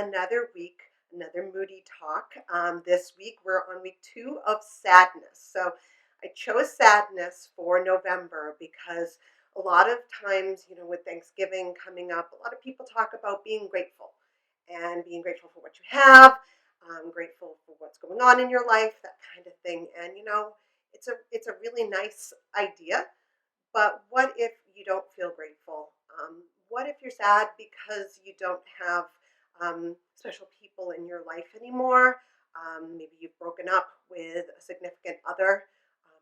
another week, another Moody Talk. This week we're on week 2 of sadness. So I chose sadness for November because a lot of times, with Thanksgiving coming up, a lot of people talk about being grateful and being grateful for what you have, grateful for what's going on in your life, that kind of thing. And it's a really nice idea. But what if you don't feel grateful? What if you're sad because you don't have special people in your life anymore? Maybe you've broken up with a significant other.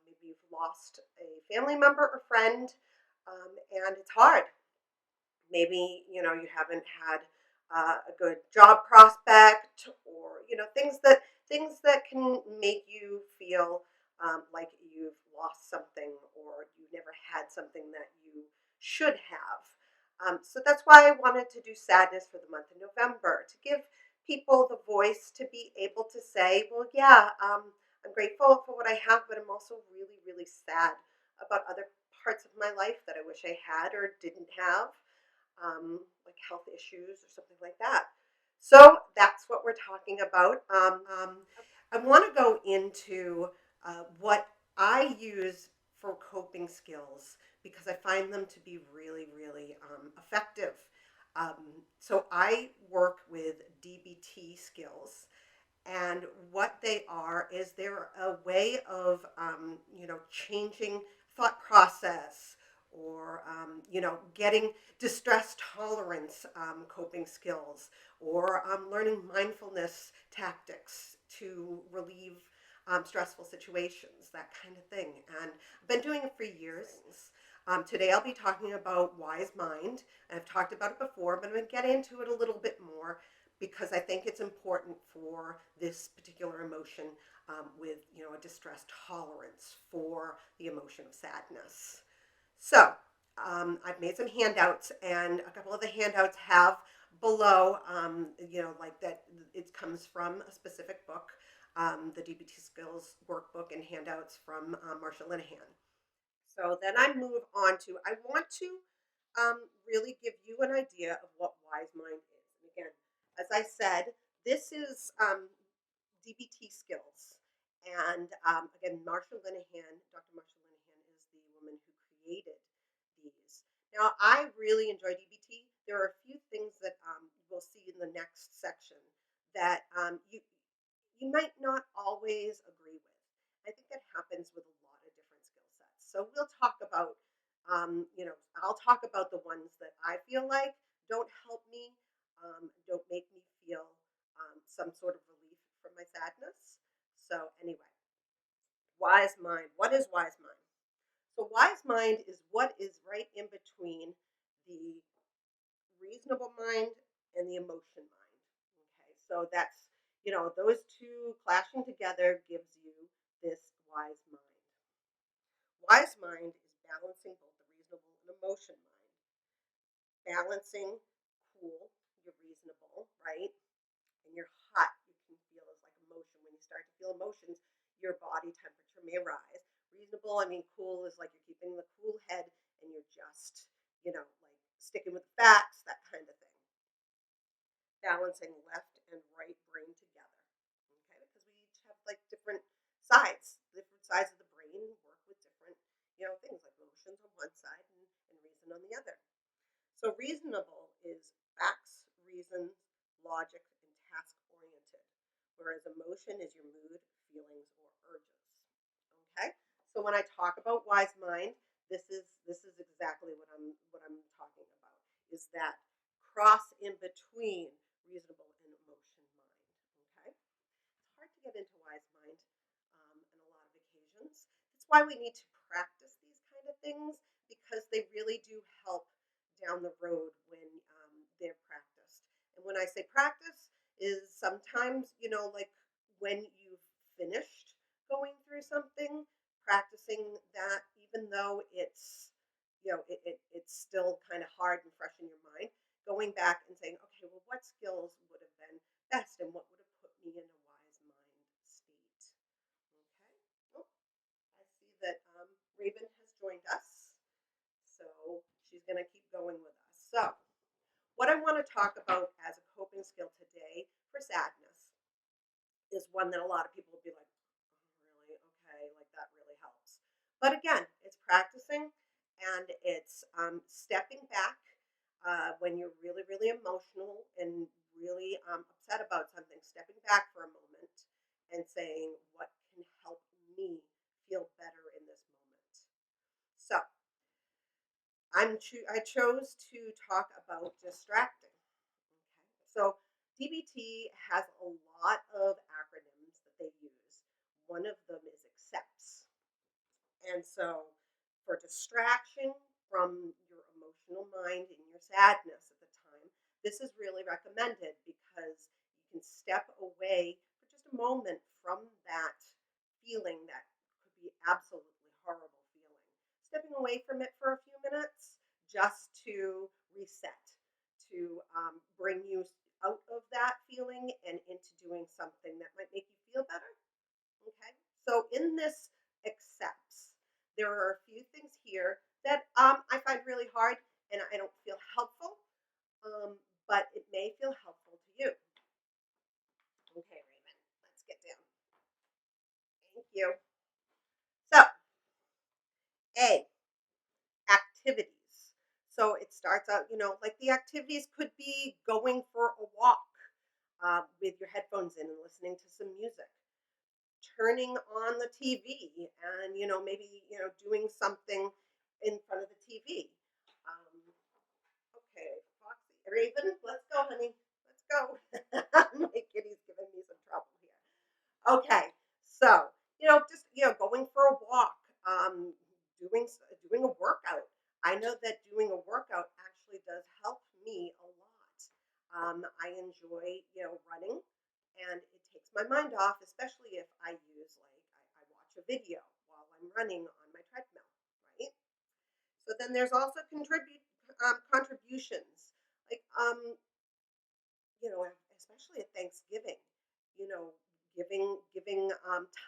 Maybe you've lost a family member or friend, and it's hard. Maybe you haven't had a good job prospect, or things that can make you feel like you've lost something or you never had something that you should have. So that's why I wanted to do sadness for the month of November, to give people the voice to be able to say, well, yeah, I'm grateful for what I have, but I'm also really, really sad about other parts of my life that I wish I had or didn't have, like health issues or something like that. So that's what we're talking about. I want to go into what I use for coping skills because I find them to be really, really effective. So I work with DBT skills, and what they are is they're a way of changing thought process, or getting distress tolerance coping skills, or learning mindfulness tactics to relieve stressful situations, that kind of thing. And I've been doing it for years. Today I'll be talking about wise mind. I've talked about it before, but I'm going to get into it a little bit more because I think it's important for this particular emotion, with a distress tolerance for the emotion of sadness. So I've made some handouts, and a couple of the handouts have below, like that it comes from a specific book, the DBT Skills Workbook and handouts from Marsha Linehan. So then I move on to, I want to really give you an idea of what wise mind is. And again, as I said, this is DBT skills. And again, Dr. Marsha Linehan is the woman who created these. Now, I really enjoy DBT. There are a few things that we'll see in the next section that you might not always agree with. I think that happens with a lot of different skill sets. So we'll talk about, I'll talk about the ones that I feel like don't help me, don't make me feel some sort of relief from my sadness. So anyway, wise mind. What is wise mind? So wise mind is what is right in between the reasonable mind and the emotion mind. Okay, so that's, those two clashing together gives you this wise mind. Wise mind is balancing both the reasonable and emotion mind. Balancing, cool, you're reasonable, right? And you're hot, you can feel is like emotion. When you start to feel emotions, your body temperature may rise. Reasonable, I mean, cool is like you're keeping the cool head and you're just, like sticking with the facts, that kind of thing. Balancing left and right brain together. Okay, because we each have like different sides of the brain work with different, things like emotions on one side and reason on the other. So reasonable is facts, reasons, logic, and task oriented, whereas emotion is your mood, feelings, or urges. Okay, so when I talk about wise mind, this is exactly what I'm talking about. Is that cross in between reasonable and emotion mind? Okay, it's hard to get into wise mind on a lot of occasions. That's why we need to practice these kind of things, because they really do help down the road when they're practiced. And when I say practice, is sometimes, like when you've finished going through something, practicing that, even though it's still kind of hard and fresh in your mind, going back and saying, okay, well, what skills would have been best and what would have put me in a wise mind state? Okay. Oh, I see that Raven has joined us. So she's going to keep going with us. So what I want to talk about as a coping coping skill today for sadness is one that a lot of people will be like, oh, really? Okay, like that really helps. But again, it's practicing and it's stepping back when you're really, really emotional and really upset about something, stepping back for a moment and saying, what can help me feel better in this moment? So I chose to talk about distracting. Okay. So DBT has a lot of acronyms that they use. One of them is accepts. And so for distraction from your emotional mind and your sadness at the time, this is really recommended because you can step away for just a moment from that feeling that could be absolutely horrible feeling. Stepping away from it for a few minutes just to reset, to bring you out of that feeling and into doing something that might make you feel better. Okay. So in this accepts, there are a few things here that I find really hard and I don't feel helpful, um, but it may feel helpful to you. Okay, Raymond, let's get down. Thank you. So, A, activities. So it starts out, like the activities could be going for a walk with your headphones in and listening to some music, turning on the TV and maybe doing something in front of the TV. Okay, Foxy, Raven, let's go, honey. Let's go. My kitty's giving me some trouble here. Okay, so just going for a walk, doing a workout. I know that doing a workout actually does help me a lot. I enjoy running, and it takes my mind off, especially if I use I watch a video while I'm running on my treadmill, right? So then there's also contributions like especially at Thanksgiving, you know, giving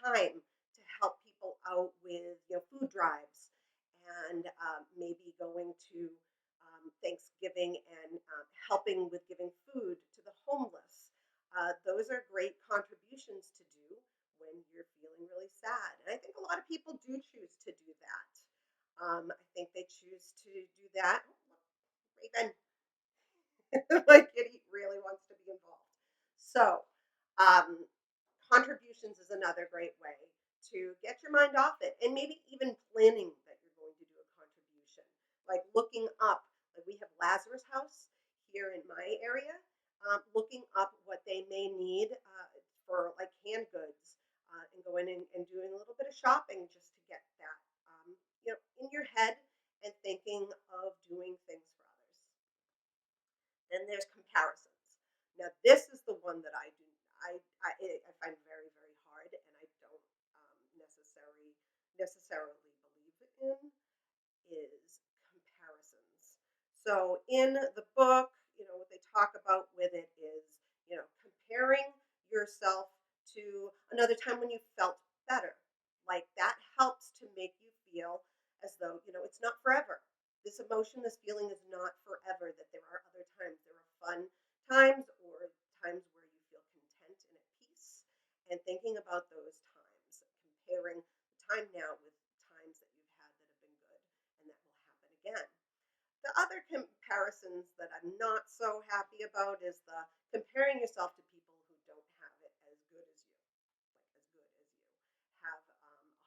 time to help people out with food drives, and maybe going to Thanksgiving and helping with giving food to the homeless. Those are great contributions to do when you're feeling really sad, and I think a lot of people do choose to do that. I think they choose to do that. Raven, my kitty really wants to be involved. So, um, contributions is another great way to get your mind off it and maybe even planning that you're going to do a contribution. Like looking up, like we have Lazarus House here in my area, looking up what they may need for like canned goods and going in and doing a little bit of shopping just to get that, in your head and thinking of doing things for others. Then there's comparisons. Now, this is the one that I do. I find very very hard, and I don't necessarily believe in is comparisons. So in the book, what they talk about with it is comparing yourself to another time when you felt better. Like that helps to make you feel as though it's not forever. This emotion, this feeling is not forever, that there are other times. There are fun times or times where you feel content and at peace. And thinking about those times, comparing the time now with times that you've had that have been good and that will happen again. The other comparisons that I'm not so happy about is the comparing yourself to people who don't have it as good as you, like as good as you, have a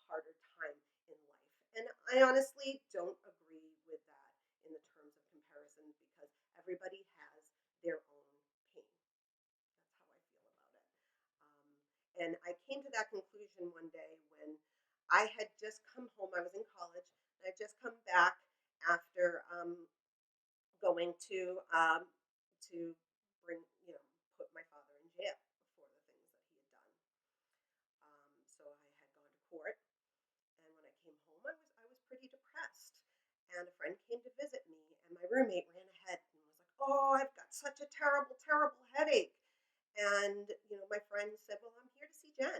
harder time in life. And I honestly don't agree with that in the terms of comparison because everybody has their own pain. That's how I feel about it. And I came to that conclusion one day when I had just come home. I was in college. And I had just come back after going to bring put my father in jail for the things that he had done. So I had gone to court, and when I came home, I was pretty depressed. And a friend came to visit me, and my roommate ran ahead and was like, "Oh, I've got such a terrible, terrible headache." And my friend said, "Well, I'm here to see Jen,"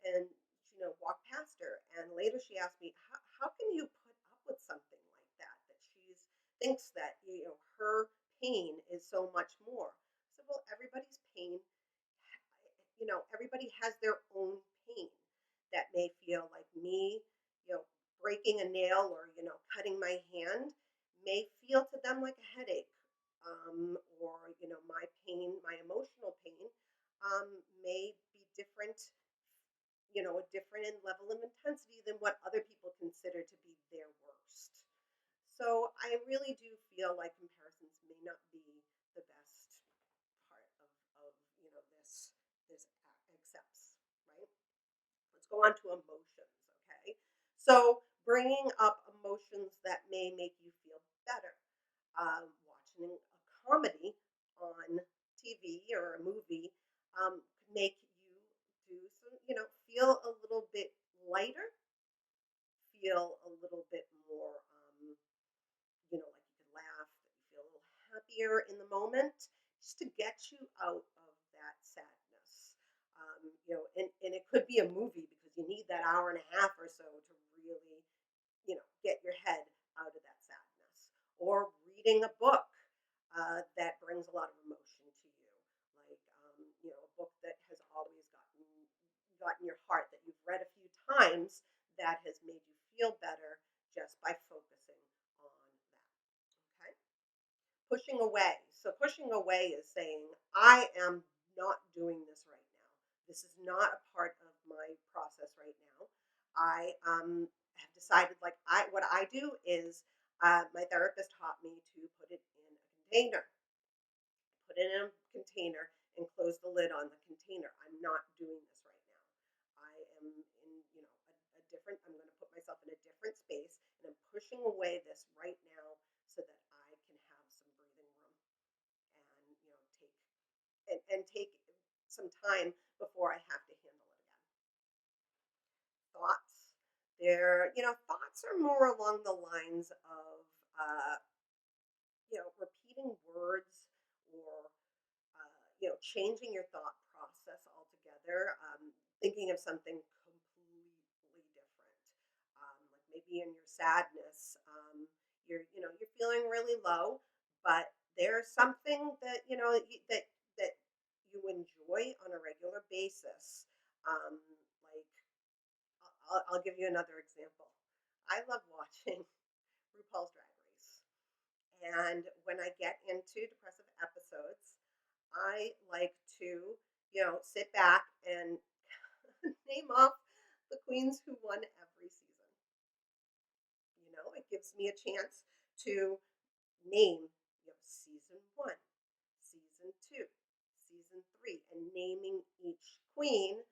and walked past her. And later she asked me, "How can you put up with something like that? That she's thinks that her pain is so much more." I said, "Well, everybody's pain, everybody has their own pain that may feel like me, breaking a nail or, cutting my hand may feel to them like a headache. Or, my pain, my emotional pain, may be different, different in level of intensity than what other people consider to be their worst. So I really do feel like comparisons may not be the best part of this accepts, right? Let's go on to emotions, okay? So bringing up emotions that may make you feel better. Watching a comedy on TV or a movie could make you do some, feel a little bit lighter, feel a little bit more, like you can laugh, that you feel a little happier in the moment, just to get you out of that sadness. And it could be a movie because you need that hour and a half or so to really, get your head out of that sadness. Or reading a book that brings a lot of emotion to you, like a book that has always gotten your heart, that you've read a few times, that has made you feel better just by focusing on that. Okay. Pushing away. So pushing away is saying, I am not doing this right now. This is not a part of my process right now. I have decided, like, what I do is, my therapist taught me to put it in a container. Put it in a container and close the lid on the container. I'm not doing this right now. I am in, a different, I'm going to put myself in a different space, and I'm pushing away this right now so that I can have some breathing room and, take some time before I have to handle it again. Thoughts. Thoughts are more along the lines of, repeating words, or changing your thought process altogether, thinking of something completely different. Like maybe in your sadness, you're feeling really low, but there's something that that you enjoy on a regular basis. Like I'll give you another example. I love watching RuPaul's Drag Race, and when I get into depressive episodes, I like to, sit back and name off the queens who won every season. It gives me a chance to name, season one, season two, season three, and naming each queen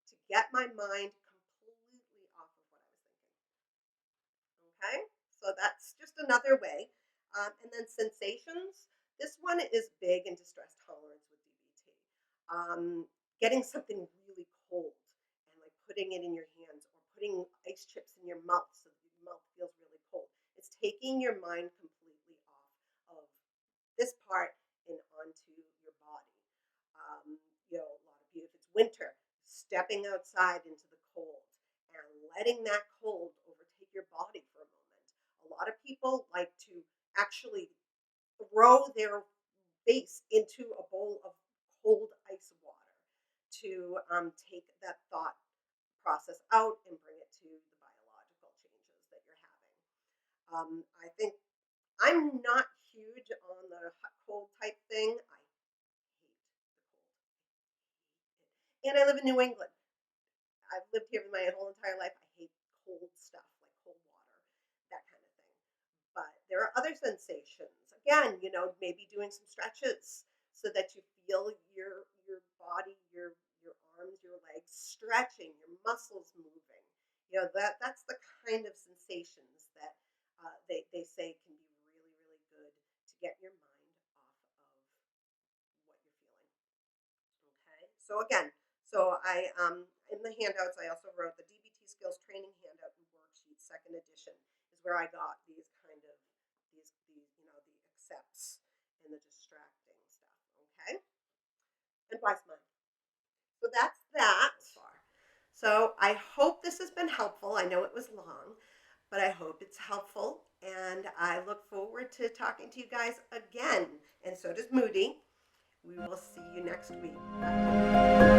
to get my mind completely off of what I was thinking. Okay, so that's just another way. And then sensations. This one is big into stress tolerance with DBT. Getting something really cold and like putting it in your hands, or putting ice chips in your mouth so that your mouth feels really cold. It's taking your mind completely off of this part and onto your body. A lot of you, if it's winter, stepping outside into the cold and letting that cold overtake your body for a moment. A lot of people like to actually throw their face into a bowl of cold ice water to take that thought process out and bring it to the biological changes that you're having. I think I'm not huge on the hot cold type thing. I hate the cold. And I live in New England. I've lived here my whole entire life. I hate cold stuff like cold water, that kind of thing. But there are other sensations. Again, maybe doing some stretches so that you feel your body, your arms, your legs stretching, your muscles moving. That's the kind of sensations that they say can be really, really good to get your mind off of what you're feeling. Okay. So again, I in the handouts I also wrote the DBT skills training handout and worksheet, second edition, is where I got these kind of these the accepts and the distracting stuff. Okay. And why's mine? So that's that so far. So I hope this has been helpful. I know it was long, but I hope it's helpful. And I look forward to talking to you guys again. And so does Moody. We will see you next week. Bye.